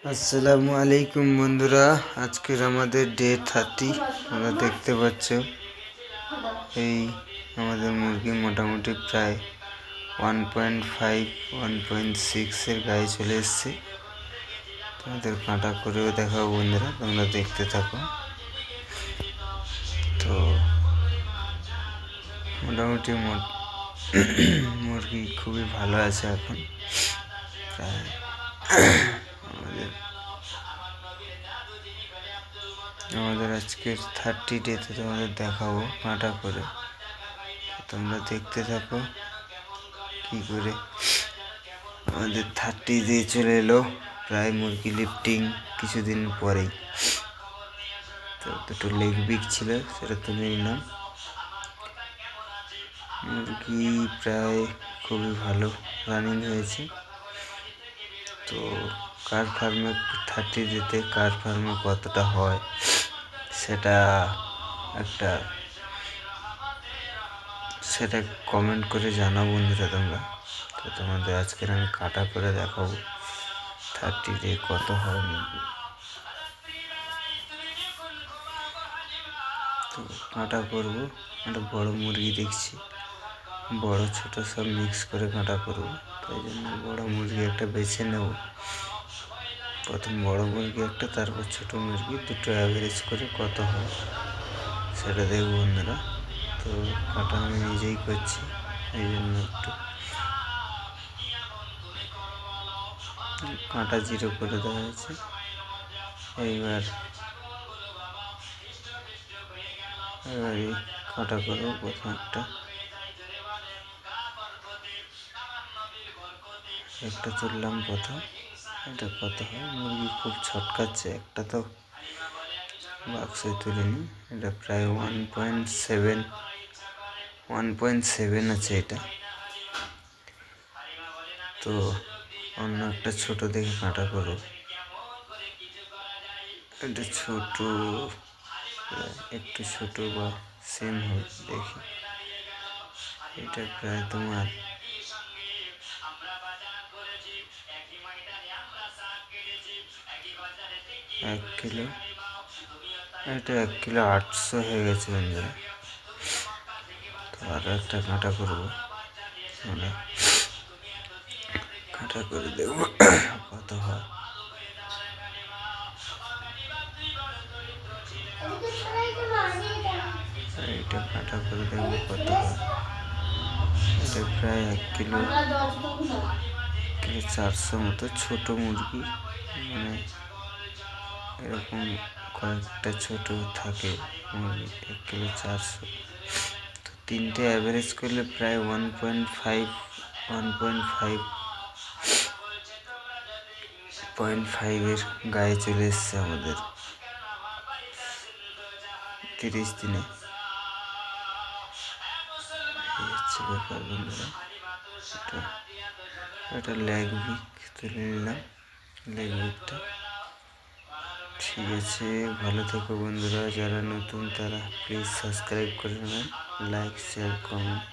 আসসালামু আলাইকুম বন্ধুরা, আজকের আমাদের ডে 30। তোমরা দেখতে পাচ্ছ এই আমাদের মুরগি মোটামুটি প্রায় 1.5 1.6 গায়ে চলে এসছে। তোমাদের কাঁটা করেও দেখাবো বন্ধুরা, তোমরা দেখতে থাকো। তো মোটামুটি মুরগি খুবই ভালো আছে এখন। প্রায় আমাদের আজকের 30 ডেতে তোমাদের দেখাবো কাঁটা করে। তোমরা দেখতে থাকো কি করে আমাদের 30 ডে চলে এলো। প্রায় মুরগি লিফটিং কিছুদিন পরেই। তো দুটো লেগ বিগ ছিল, সেটা তুলে নিলাম। মুরগি প্রায় খুবই ভালো রানিং হয়েছে। তো কার ফার্মে 30 ডেতে কার ফার্মে কতটা হয় সেটা কমেন্ট করে জানাও বন্ধুরা তোমরা। তো তোমাদের আজকের আমি কাটা করে দেখাবো 30 ডে কত হয় মুরগি। তো কাঁটা করবো, একটা বড় মুরগি দেখছি, বড় ছোট সব মিক্স করে কাঁটা করবো। তাই জন্য বড় মুরগি একটা বেছে নেব। প্রথম বড় মুরগি একটা, তারপর ছোট মুরগি, দুটো অ্যাভারেজ করে কত হয় সেটা দেখব বন্ধুরা। তো কাঁটা আমি নিজেই করছি, এই জন্য একটু কাঁটা জিরো করে দেওয়া হয়েছে। এইবার এই কাঁটা করবো। প্রথম একটা তুললাম প্রথম। এটা কত হয়, মুরগি খুব ছটকাচ্ছে, একটা তো বাক্সে তুলে নিই। এটা প্রায় 1.7 আছে এটা। তো অন্য একটা ছোট দেখে কাঁটা করো। এটা ছোট, একটু ছোট বা সেম হয় দেখি। এটা প্রায় তোমার 1 কিলো। এটা 1 কিলো 800 হয়ে গেছে বন্ধুরা। তো আরও একটা কাঁটা করবো, আমরা কাঁটা করে দেখবো কত হয়। এটা কাঁটা করে দেখবো কত হয়। এটা প্রায় 1 কিলো 400 মতো। ছোট মুরগি, মানে এরকম কয়েকটা ছোট থাকে মুরগি। 1 কিলো 400। তো তিনটে অ্যাভারেজ করলে প্রায় 1.5 গায়ে চলে এসছে আমাদের 30 দিনে। এই হচ্ছে ব্যাপার বন্ধুরা। এটা লেগ বিগ তুলে নিলাম, লেগ বিগটা। ঠিক আছে, ভালো থেকো বন্ধুরা। যারা নতুন তারা প্লিজ সাবস্ক্রাইব করে নেবেন, লাইক শেয়ার কমেন্ট।